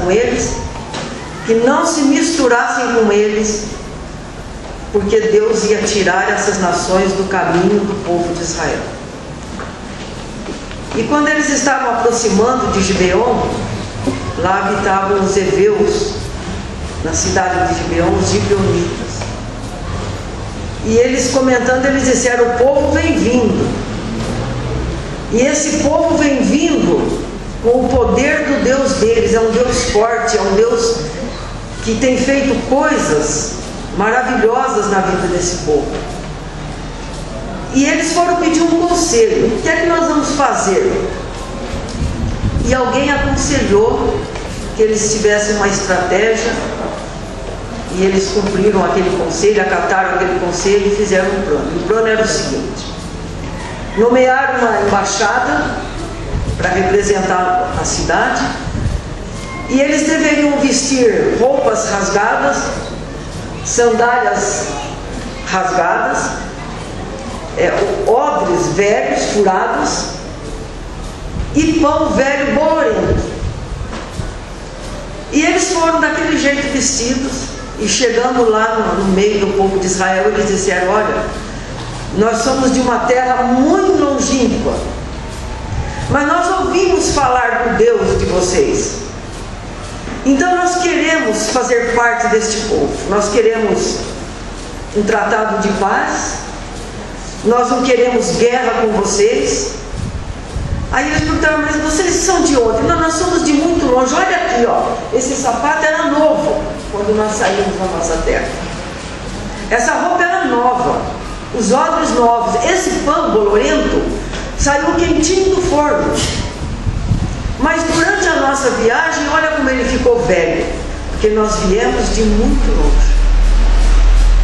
com eles, que não se misturassem com eles, porque Deus ia tirar essas nações do caminho do povo de Israel. E quando eles estavam aproximando de Gibeon, lá habitavam os heveus, na cidade de Gibeon, os gibeonitas. E eles comentando, eles disseram: o povo vem vindo. E esse povo vem vindo com o poder do Deus deles. É um Deus forte, é um Deus que tem feito coisas maravilhosas na vida desse povo. E eles foram pedir um conselho: o que é que nós vamos fazer? E alguém aconselhou que eles tivessem uma estratégia, e eles cumpriram aquele conselho, acataram aquele conselho e fizeram um plano. E o plano era o seguinte: nomearam uma embaixada para representar a cidade, e eles deveriam vestir roupas rasgadas, sandálias rasgadas, odres velhos, furados, e pão velho bolorento. E eles foram daquele jeito vestidos, e chegando lá no meio do povo de Israel, eles disseram: olha, nós somos de uma terra muito longínqua, mas nós ouvimos falar do Deus de vocês, então nós queremos fazer parte deste povo, nós queremos um tratado de paz, nós não queremos guerra com vocês. Aí eles perguntaram: mas vocês são de onde? Não, nós somos de muito longe. Olha aqui, ó, esse sapato era novo quando nós saímos da nossa terra, essa roupa era nova, os odres novos, esse pão bolorento saiu quentinho do forno, mas durante a nossa viagem, olha como ele ficou velho, porque nós viemos de muito longe.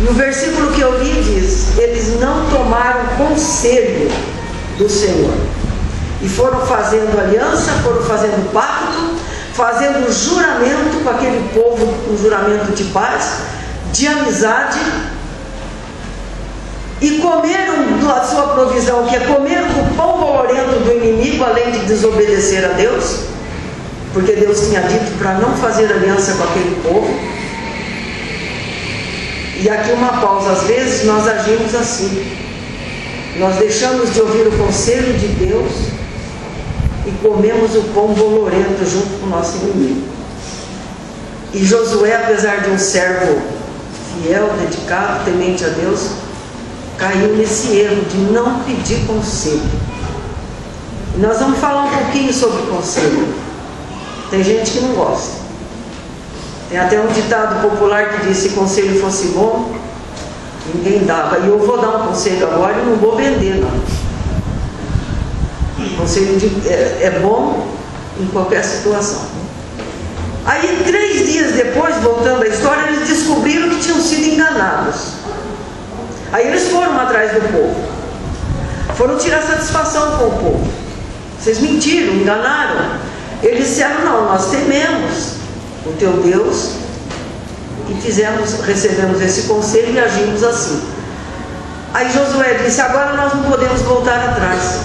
E o versículo que eu li diz: eles não tomaram conselho do Senhor, e foram fazendo aliança, foram fazendo pacto, fazendo juramento com aquele povo, um juramento de paz, de amizade, e comeram da sua provisão, que é comer o pão bolorento do inimigo, além de desobedecer a Deus, porque Deus tinha dito para não fazer aliança com aquele povo. E aqui uma pausa: às vezes nós agimos assim, nós deixamos de ouvir o conselho de Deus e comemos o pão bolorento junto com o nosso inimigo. E Josué, apesar de um servo fiel, dedicado, temente a Deus, caiu nesse erro de não pedir conselho. E nós vamos falar um pouquinho sobre conselho. Tem gente que não gosta. Tem até um ditado popular que diz: se conselho fosse bom, ninguém dava. E eu vou dar um conselho agora e não vou vender, não. O conselho é bom em qualquer situação. Aí 3 dias depois, voltando à história, eles descobriram que tinham sido enganados. Aí eles foram atrás do povo, foram tirar satisfação com o povo. Vocês mentiram, enganaram. Eles disseram: não, nós tememos o teu Deus e recebemos esse conselho e agimos assim. Aí Josué disse: agora nós não podemos voltar atrás.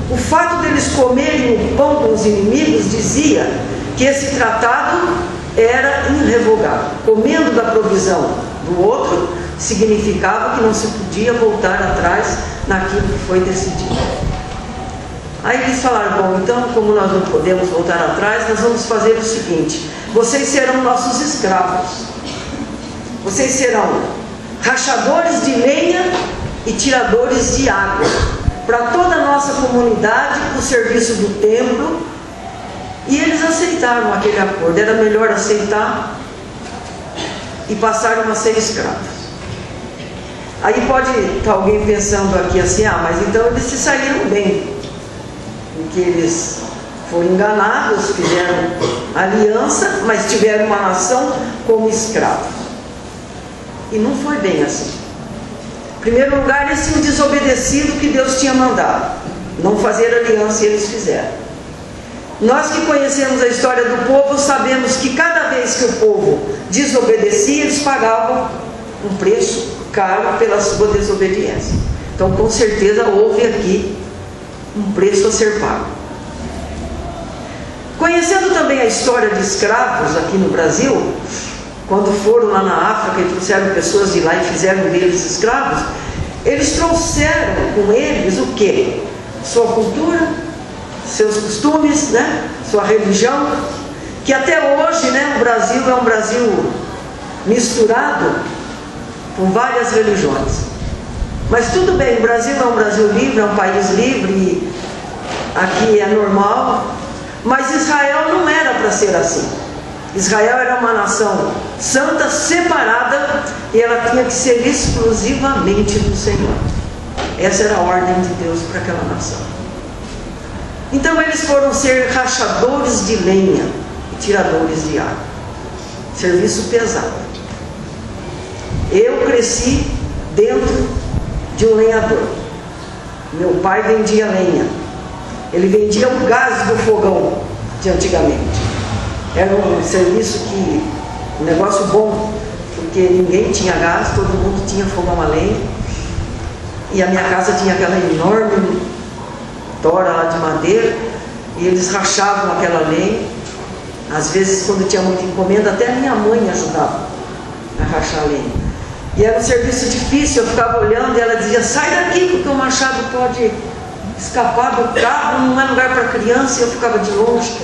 O fato deles comerem o pão com os inimigos dizia que esse tratado era irrevogável. Comendo da provisão do outro significava que não se podia voltar atrás naquilo que foi decidido. Aí eles falaram: bom, então, como nós não podemos voltar atrás, nós vamos fazer o seguinte: vocês serão nossos escravos, vocês serão rachadores de lenha e tiradores de água para toda a nossa comunidade, para o serviço do templo. E eles aceitaram aquele acordo. Era melhor aceitar e passaram a ser escravos. Aí pode estar alguém pensando aqui assim: ah, mas então eles se saíram bem, porque eles foram enganados, fizeram aliança, mas tiveram uma nação como escravos. E não foi bem assim. Em primeiro lugar, eles tinham desobedecido o que Deus tinha mandado, não fazer aliança, e eles fizeram. Nós que conhecemos a história do povo, sabemos que cada vez que o povo desobedecia, eles pagavam um preço caro pela sua desobediência. Então, com certeza, houve aqui um preço a ser pago. Conhecendo também a história de escravos aqui no Brasil, quando foram lá na África e trouxeram pessoas de lá e fizeram deles escravos, eles trouxeram com eles o quê? Sua cultura, seus costumes, né? Sua religião, que até hoje, né, o Brasil é um Brasil misturado com várias religiões. Mas tudo bem, o Brasil é um Brasil livre, é um país livre, aqui é normal, mas Israel não era para ser assim. Israel era uma nação santa, separada, e ela tinha que ser exclusivamente do Senhor. Essa era a ordem de Deus para aquela nação. Então eles foram ser rachadores de lenha e tiradores de água. Serviço pesado. Eu cresci dentro de um lenhador. Meu pai vendia lenha. Ele vendia o gás do fogão de antigamente. Era um serviço um negócio bom, porque ninguém tinha gás, todo mundo tinha fogão a lenha. E a minha casa tinha aquela enorme tora lá de madeira, e eles rachavam aquela lenha. Às vezes, quando tinha muita encomenda, até minha mãe ajudava a rachar a lenha. E era um serviço difícil, eu ficava olhando e ela dizia: sai daqui, porque o machado pode escapar do carro, não é lugar para criança. E eu ficava de longe.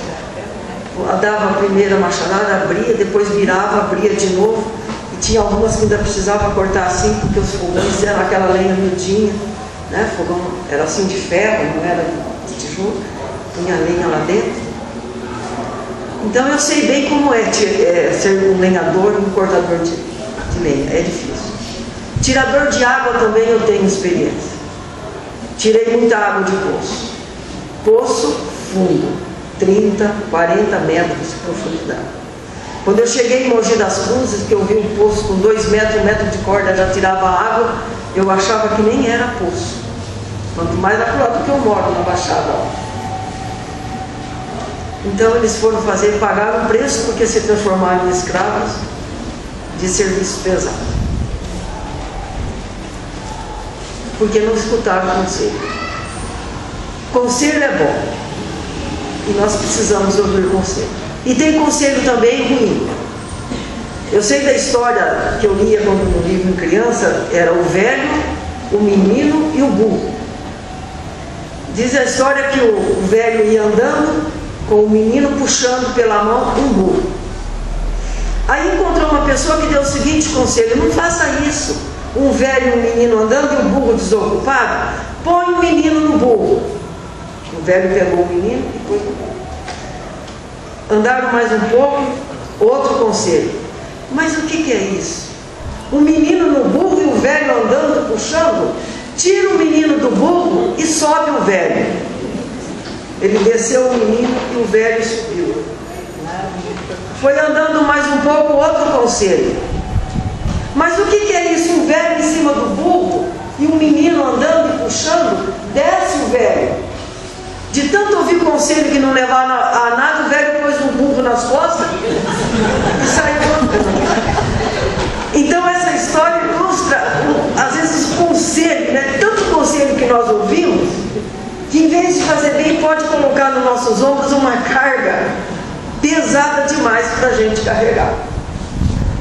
Ela dava a primeira machadada, abria, depois virava, abria de novo. E tinha algumas que ainda precisava cortar assim, porque os fogões eram aquela lenha miudinha, né? O fogão era assim de ferro, não era de tijolo, punha lenha lá dentro. Então eu sei bem como é ser um lenhador e um cortador de lenha, é difícil. Tirador de água também eu tenho experiência. Tirei muita água de poço. Poço fundo, 30, 40 metros de profundidade. Quando eu cheguei em Mogi das Cruzes, que eu vi um poço com 2 metros, 1 metro de corda, já tirava água, eu achava que nem era poço. Quanto mais lá pro lado que eu moro, na Baixada. Ó. Então eles foram fazer, pagaram o preço porque se transformaram em escravos de serviço pesado. Porque não escutaram o conselho. Conselho é bom. E nós precisamos ouvir conselho. E tem conselho também ruim. Eu sei da história que eu lia quando no livro criança, era o velho, o menino e o burro. Diz a história que o velho ia andando com o menino puxando pela mão um burro. Aí encontrou uma pessoa que deu o seguinte conselho: não faça isso. Um velho e um menino andando e o burro desocupado, põe o menino no burro. O velho pegou o menino e pôs no burro. Andaram mais um pouco, outro conselho: mas o que é isso? O menino no burro e o velho andando, puxando. Tira o menino do burro e sobe o velho. Ele desceu o menino e o velho subiu. Foi andando mais um pouco, outro conselho: mas o que é isso? Um velho em cima do burro e um menino andando e puxando. Desce o velho. De tanto ouvir conselho que não levava a nada, o velho pôs um burro nas costas e saiu andando. Então essa história ilustra, às vezes, os conselhos, né? Tanto conselho que nós ouvimos, que em vez de fazer bem, pode colocar nos nossos ombros uma carga pesada demais para a gente carregar.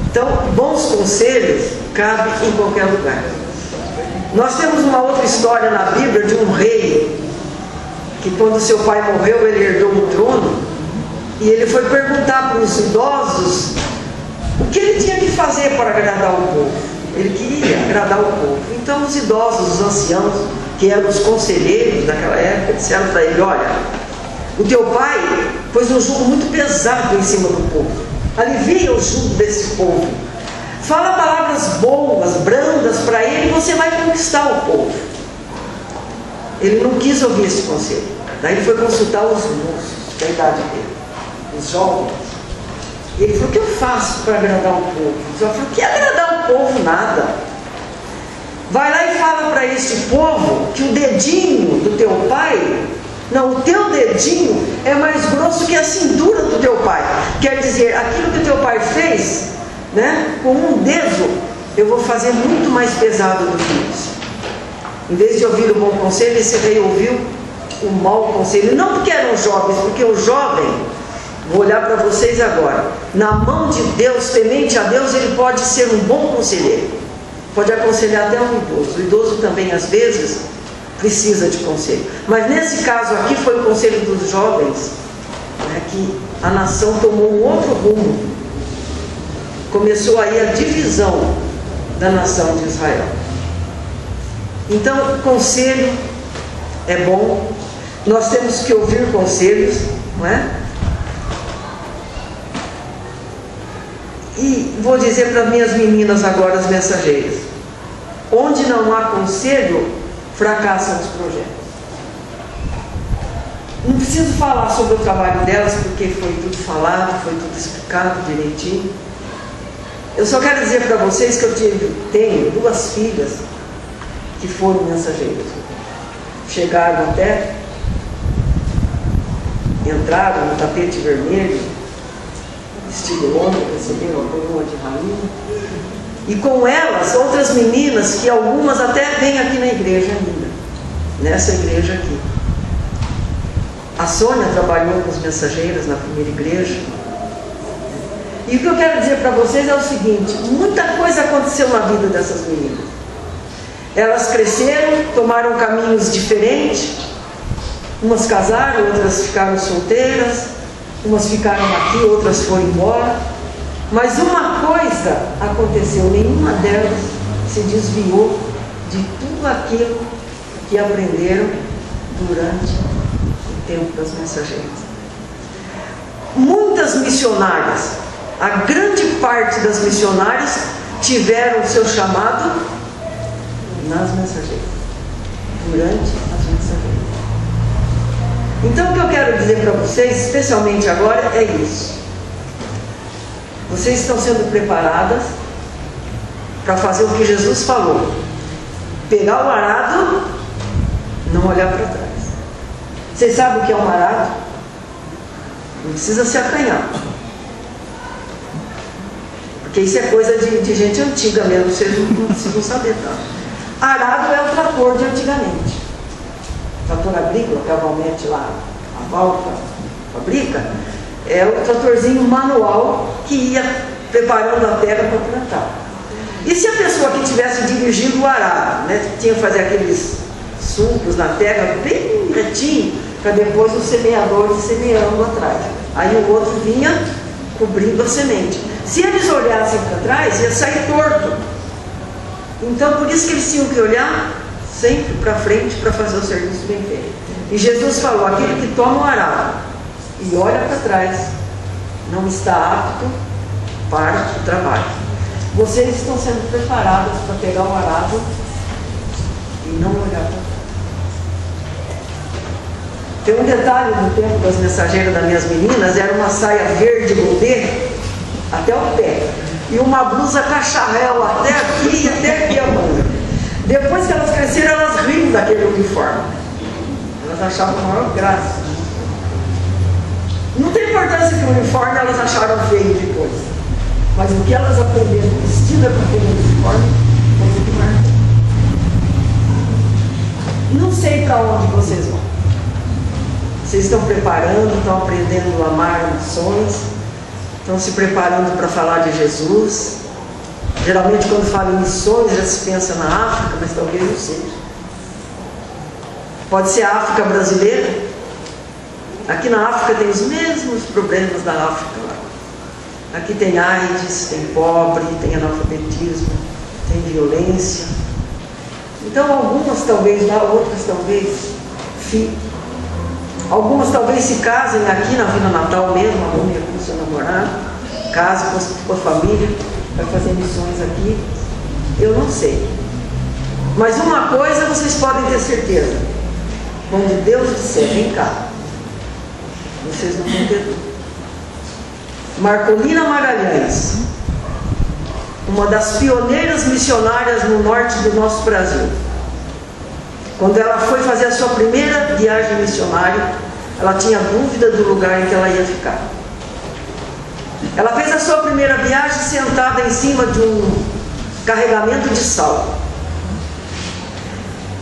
Então, bons conselhos cabem em qualquer lugar. Nós temos uma outra história na Bíblia de um rei, que quando seu pai morreu, ele herdou o trono, e ele foi perguntar para os idosos o que ele tinha que fazer para agradar o povo. Ele queria agradar o povo. Então os idosos, os anciãos, que eram os conselheiros daquela época, disseram para ele: olha, o teu pai pôs um jugo muito pesado em cima do povo. Alivia o jugo desse povo. Fala palavras boas, brandas para ele, e você vai conquistar o povo. Ele não quis ouvir esse conselho. Daí ele foi consultar os moços da idade dele, os jovens. E ele falou: o que eu faço para agradar o povo? Ele falou: que agradar o povo? Nada. Vai lá e fala para este povo que o dedinho do teu pai, não, o teu dedinho é mais grosso que a cintura do teu pai. Quer dizer, aquilo que o teu pai fez, né, com um dedo, eu vou fazer muito mais pesado do que isso. Em vez de ouvir o bom conselho, esse rei ouviu o mau conselho. Não porque eram jovens, porque o jovem Vou olhar para vocês agora. Na mão de Deus, temente a Deus, ele pode ser um bom conselheiro. Pode aconselhar até um idoso. O idoso também, às vezes, precisa de conselho. Mas nesse caso aqui foi o conselho dos jovens, né, que a nação tomou um outro rumo. Começou aí a divisão da nação de Israel. Então, conselho é bom. Nós temos que ouvir conselhos, não é? E vou dizer para minhas meninas agora, as mensageiras: onde não há conselho, fracassam os projetos. Não preciso falar sobre o trabalho delas, porque foi tudo falado, foi tudo explicado direitinho. Eu só quero dizer para vocês que eu tenho 2 filhas que foram mensageiras. Chegaram até, entraram no tapete vermelho, vestido longo, receberam a coroa de rainha. E com elas, outras meninas, que algumas até vêm aqui na igreja ainda, nessa igreja aqui. A Sônia trabalhou com os mensageiros na primeira igreja. E o que eu quero dizer para vocês é o seguinte: muita coisa aconteceu na vida dessas meninas. Elas cresceram, tomaram caminhos diferentes. Umas casaram, outras ficaram solteiras. Umas ficaram aqui, outras foram embora. Mas uma coisa aconteceu: nenhuma delas se desviou de tudo aquilo que aprenderam durante o tempo das mensageiras. Muitas missionárias, a grande parte das missionárias, tiveram o seu chamado nas mensageiras, durante as mensageiras. Então o que eu quero dizer para vocês, especialmente agora, é isso. Vocês estão sendo preparadas para fazer o que Jesus falou: pegar o arado, não olhar para trás. Vocês sabem o que é um arado? Não precisa se acanhar, porque isso é coisa de gente antiga mesmo, vocês não precisam saber tanto. Arado é o trator de antigamente. O trator agrícola, que a Valmete lá, a Val fabrica, é o tratorzinho manual que ia preparando a terra para plantar. E se a pessoa que estivesse dirigindo o arado, né, tinha que fazer aqueles sulcos na terra bem retinho, para depois o semeador ir semeando atrás. Aí o outro vinha cobrindo a semente. Se eles olhassem para trás, ia sair torto. Então, por isso que eles tinham que olhar sempre para frente para fazer o serviço bem feito. E Jesus falou: aquele que toma o arado e olha para trás não está apto para o trabalho. Vocês estão sendo preparadas para pegar o arado e não olhar para trás. Tem um detalhe no tempo das mensageiras das minhas meninas: era uma saia verde godê até o pé e uma blusa cacharel até aqui e até aqui a manga. Depois que elas cresceram, elas riam daquele uniforme. Elas achavam a maior graça. Não tem importância que o uniforme elas acharam feio depois, mas o que elas aprenderam vestida com aquele uniforme foi muito marcante. Não sei para onde vocês vão. Vocês estão preparando, estão aprendendo a amar missões, estão se preparando para falar de Jesus. Geralmente quando fala em missões já se pensa na África, mas talvez não seja. Pode ser a África brasileira. Aqui na África tem os mesmos problemas da África lá. Aqui tem AIDS, tem pobre, tem analfabetismo, tem violência. Então algumas talvez lá, outras talvez fiquem. Algumas talvez se casem aqui na Vila Natal mesmo, arrumem aqui o seu namorado, case com a família, vai fazer missões aqui. Eu não sei. Mas uma coisa vocês podem ter certeza: quando Deus disser, vem cá, vocês não vão ter dúvida. Marcolina Magalhães, uma das pioneiras missionárias no norte do nosso Brasil, quando ela foi fazer a sua primeira viagem missionária, ela tinha dúvida do lugar em que ela ia ficar. Ela fez a sua primeira viagem sentada em cima de um carregamento de sal.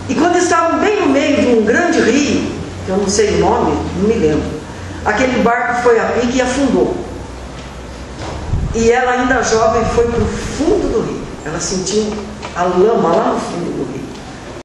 E quando estavam bem no meio de um grande rio, que eu não sei o nome, não me lembro, aquele barco foi a pique e afundou. E ela, ainda jovem, foi para o fundo do rio. Ela sentiu a lama lá no fundo do rio.